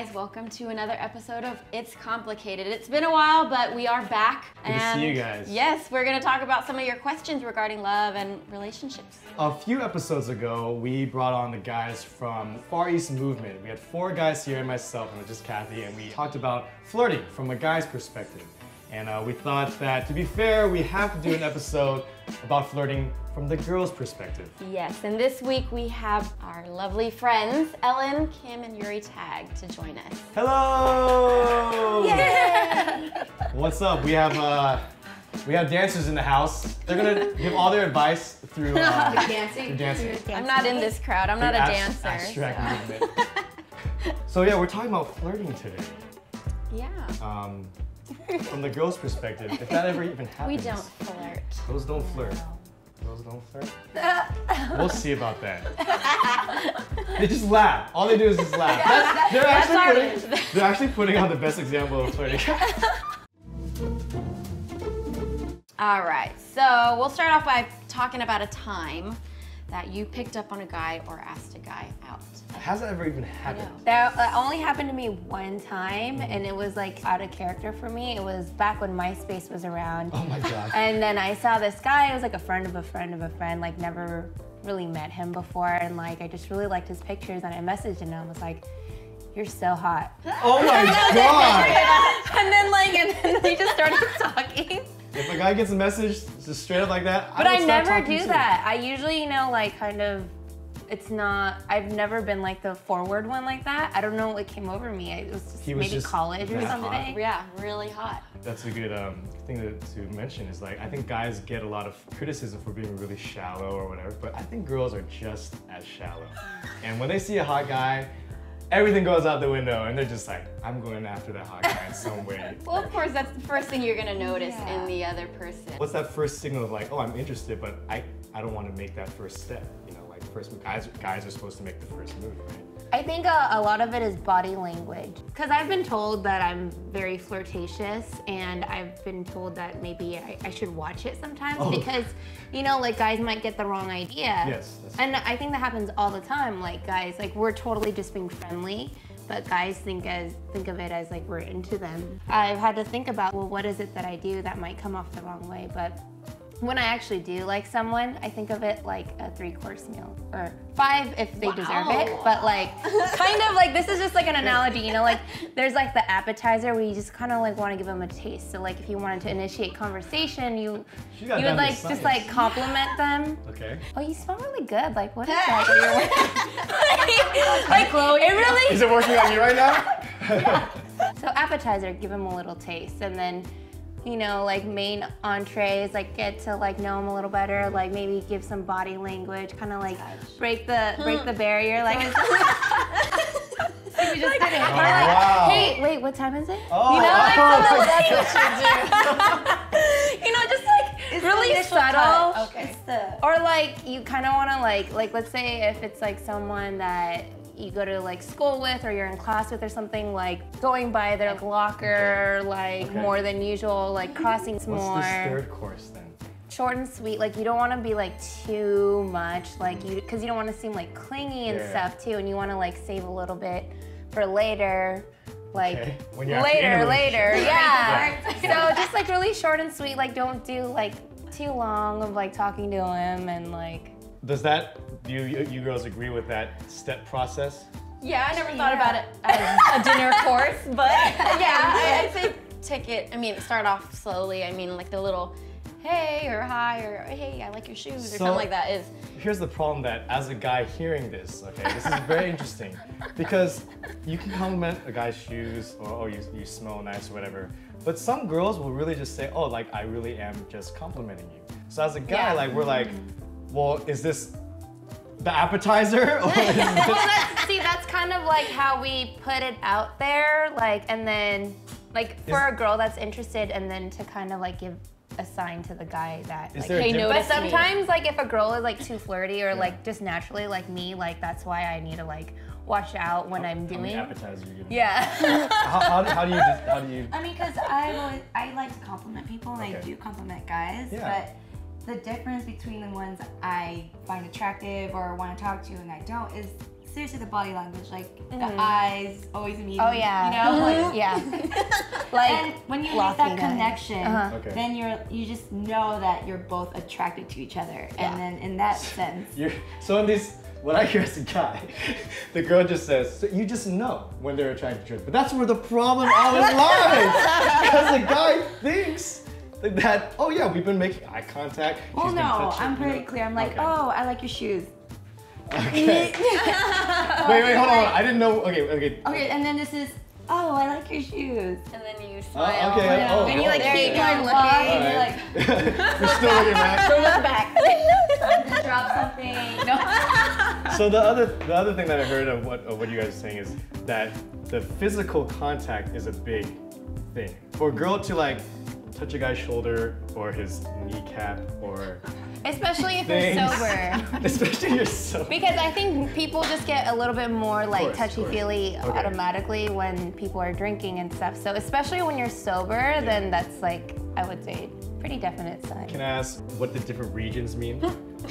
guys, welcome to another episode of It's Complicated. It's been a while, but we are back. Good to see you guys. Yes, we're gonna talk about some of your questions regarding love and relationships. A few episodes ago, we brought on the guys from Far East Movement. We had 4 guys here and myself and just Kathy, and we talked about flirting from a guy's perspective. And we thought that, to be fair, we have to do an episode about flirting from the girl's perspective. Yes, and this week we have our lovely friends, Ellen, Kim, and Yuri tagged to join us. Hello! Yay! What's up? We have dancers in the house. They're gonna give all their advice through dancing. I'm not in this crowd. I'm not a dancer. Abstract movement. So yeah, we're talking about flirting today. Yeah. From the girl's perspective, if that ever even happens. We don't flirt. Girls don't flirt. Girls don't flirt? We'll see about that. They just laugh. All they do is just laugh. They're actually putting on the best example of flirting. All right, so we'll start off by talking about a time that you picked up on a guy or asked a guy out. Has that ever even happened? That only happened to me one time, and it was like out of character for me. It was back when MySpace was around. Oh my god. And then I saw this guy. It was like a friend of a friend of a friend. Like never really met him before, and like I just really liked his pictures. And I messaged him and I was like, "You're so hot." Oh my god. and then we just started talking. If a guy gets a message just straight up like that, But I never do that. I usually, you know, like kind of, I've never been like the forward one like that. I don't know what came over me. It was just maybe college or something. Hot. Yeah, really hot. That's a good thing to mention is like, I think guys get a lot of criticism for being really shallow or whatever, but I think girls are just as shallow. And when they see a hot guy, everything goes out the window and they're just like, I'm going after that hot guy in some way. Well, of course, that's the first thing you're gonna notice in the other person. What's that first signal of like, oh, I'm interested, but I don't want to make that first step, you know? First, guys are supposed to make the first move, right? I think a lot of it is body language. Because I've been told that I'm very flirtatious, and I've been told that maybe I should watch it sometimes because, you know, like guys might get the wrong idea. Yes. And I think that happens all the time. Like guys, like we're totally just being friendly, but guys think of it as like we're into them. I've had to think about, well, what is it that I do that might come off the wrong way? But when I actually do like someone, I think of it like a 3-course meal, or 5 if they deserve it. But like, kind of like, this is just like an analogy, you know, like there's like the appetizer where you just kind of like want to give them a taste. So like if you wanted to initiate conversation, you would like just like compliment them. Okay. Oh, you smell really good. Like what is that you're like Chloe, it really is it working on you right now? Yeah. So appetizer, give them a little taste, and then, you know, like main entrees, like get to like know them a little better, like maybe give some body language, kind of like break the barrier, like. We just did it. Oh, wow. Hey, wait, what time is it? Oh, you know, like, That's what you do. you know, just like It's really subtle. Okay. Or like you kind of want to like let's say if it's like someone that you go to like school with or you're in class with or something, like going by their locker more than usual, like crossing some more. What's this 3rd course then? Short and sweet, like you don't want to be like too much, like because you don't want to seem like clingy and stuff too, and you want to like save a little bit for later, like when you're later, yeah. So just like really short and sweet, like don't do like too long of like talking to him and like. Do you girls agree with that step process? Yeah, I never thought about it as a dinner course, but yeah, I'd say start off slowly. I mean, like the little hey or hi or hey, I like your shoes or something like that is. Here's the problem that as a guy hearing this, okay, this is very interesting because you can compliment a guy's shoes or you smell nice or whatever, but some girls will really just say, oh, like I really am just complimenting you. So as a guy, like we're like, well, is this the appetizer? Or that's kind of like how we put it out there, like, and then, like, for a girl that's interested, and then to kind of like give a sign to the guy that, like, hey, notice me. But sometimes, like, if a girl is like too flirty or like just naturally like me, like that's why I need to like watch out when I'm doing. How many appetizers you giving? Yeah. how do you? I mean, because I like to compliment people, and I do compliment guys, but the difference between the ones I find attractive or want to talk to and I don't is seriously the body language, like the eyes always meeting. Oh yeah. You know, like, like and when you make that connection, then you just know that you're both attracted to each other, and then in that sense. So in these, what I hear as a guy, the girl just says, so you just know when they're attracted to each other. But that's where the problem always lies, because the guy thinks that, oh yeah, we've been making eye contact. Well, no, I'm pretty clear. I'm like, oh, I like your shoes. Okay. wait, hold on. I didn't know. Okay. Okay, and then this is, oh, I like your shoes. And then you smile. Okay. and you like keep on looking. And you're like, You're still looking back. So look back. drop something. No. So the other thing that I heard of what you guys are saying is that the physical contact is a big thing. For a girl to like touch a guy's shoulder or his kneecap or Especially if you're sober. Especially if you're sober. Because I think people just get a little bit more like touchy-feely automatically when people are drinking and stuff. So especially when you're sober, then that's like, I would say, pretty definite sign. Can I ask what the different regions mean?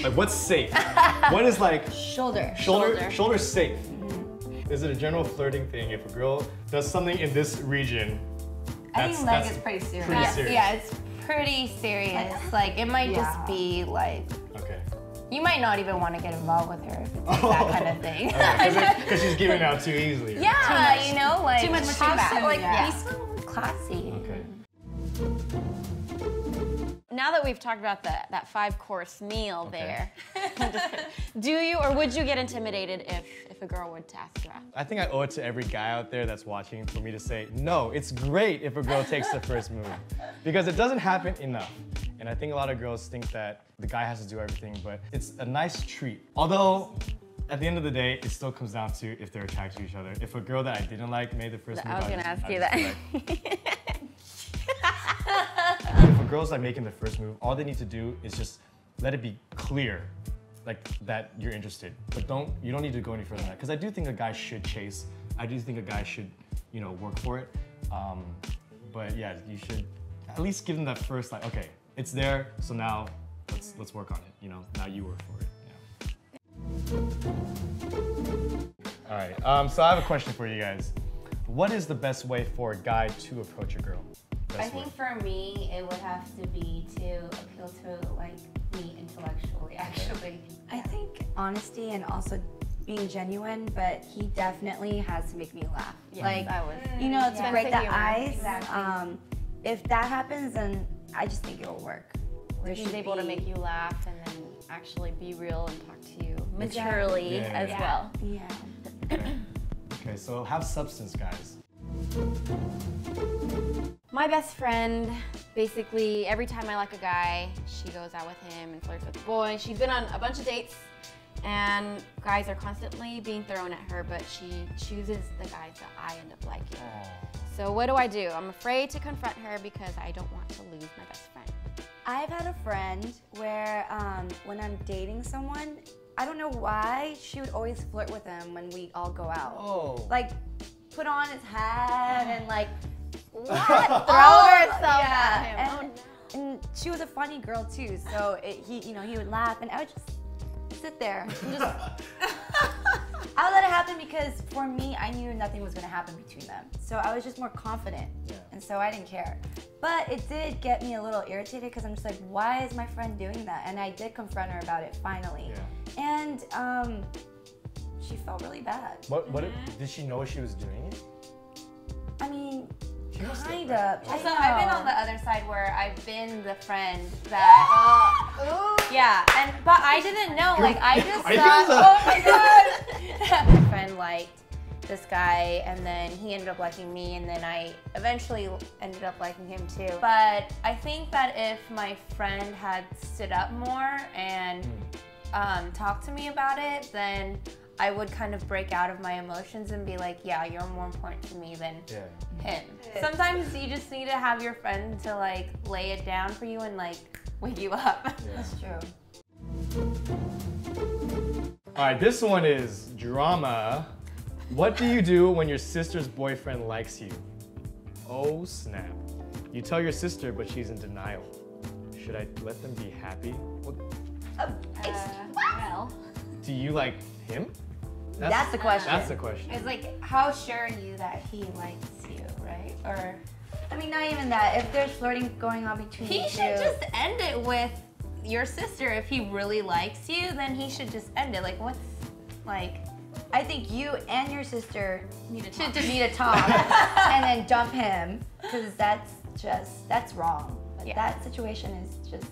Like what's safe? What is like Shoulder safe? Is it a general flirting thing? If a girl does something in this region, I think leg is pretty serious. Yeah, it's pretty serious. Like it might just be like, you might not even want to get involved with her if it's that kind of thing. Because she's giving out too easily. Yeah, you know, like too much be so classy. Okay. Now that we've talked about that 5-course meal there, do you or would you get intimidated if a girl would ask you out? I think I owe it to every guy out there that's watching for me to say, no, it's great if a girl takes the first move. Because it doesn't happen enough. And I think a lot of girls think that the guy has to do everything, but it's a nice treat. Although, at the end of the day, it still comes down to if they're attracted to each other. If a girl that I didn't like made the first move, I was gonna ask you that. If a girl's like making the first move, all they need to do is just let it be clear, like that you're interested. But you don't need to go any further than that. Because I do think a guy should chase. I do think a guy should, work for it. But yeah, you should at least give them that first, like, okay, it's there, so now let's work on it. Now you work for it. All right. So I have a question for you guys. What is the best way for a guy to approach a girl? I think for me, it would have to be to appeal to like me intellectually, actually. I think honesty and also being genuine, but he definitely has to make me laugh. Yes, like, I would. to break the ice. Exactly. If that happens, then I just think it'll work. He's able to make you laugh and then actually be real and talk to you maturely as well. Yeah. Okay, so have substance, guys. My best friend, basically, every time I like a guy, she goes out with him and flirts with the boy. She's been on a bunch of dates, and guys are constantly being thrown at her, but she chooses the guys that I end up liking. So what do? I'm afraid to confront her because I don't want to lose my best friend. I've had a friend where when I'm dating someone, I don't know why, she would always flirt with him when we all go out. Oh. Like, put on his hat and like, Throw herself at him. And she was a funny girl too, so he would laugh, and I would just sit there and just. I would let it happen because for me, I knew nothing was going to happen between them, so I was just more confident, and so I didn't care. But it did get me a little irritated because I'm just like, why is my friend doing that? And I did confront her about it finally, and she felt really bad. What did she know she was doing it? I mean. Kind of. So I've been on the other side where I've been the friend that, but I didn't know. Like I just thought, oh my god, my friend liked this guy, and then he ended up liking me, and then I eventually ended up liking him too. But I think that if my friend had stood up more and talked to me about it, then I would kind of break out of my emotions and be like, yeah, you're more important to me than him. Sometimes you just need to have your friend to like lay it down for you and like wake you up. That's true. All right, this one is drama. What do you do when your sister's boyfriend likes you? Oh snap. You tell your sister, but she's in denial. Should I let them be happy? Well, Do you like him? That's the question. That's the question. It's like, how sure are you that he likes you, right? Or I mean, not even that. If there's flirting going on between he you should two, just end it with your sister. If he really likes you, then he should just end it. Like, what's like? I think you and your sister Need to should talk. just need to talk and then dump him, because that's wrong. But Yeah. that situation is just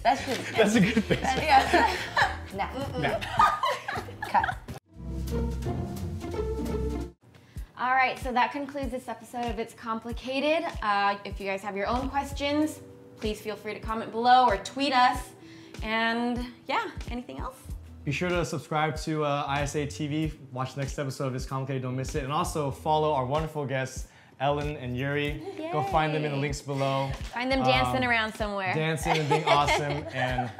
that's just That's a good thing. yeah. Nah. No. Cut. All right, so that concludes this episode of It's Complicated. If you guys have your own questions, please feel free to comment below or tweet us. And yeah, anything else? Be sure to subscribe to ISAtv. Watch the next episode of It's Complicated, don't miss it. And also follow our wonderful guests, Ellen and Yuri. Go find them in the links below. Find them dancing around somewhere. Dancing and being awesome and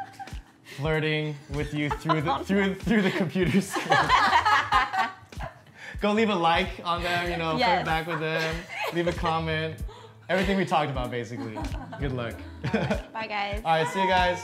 flirting with you through the computer screen. Go leave a like on them, you know, flirt back with them, leave a comment. Everything we talked about, basically. Good luck. Bye, guys. All right, see you guys.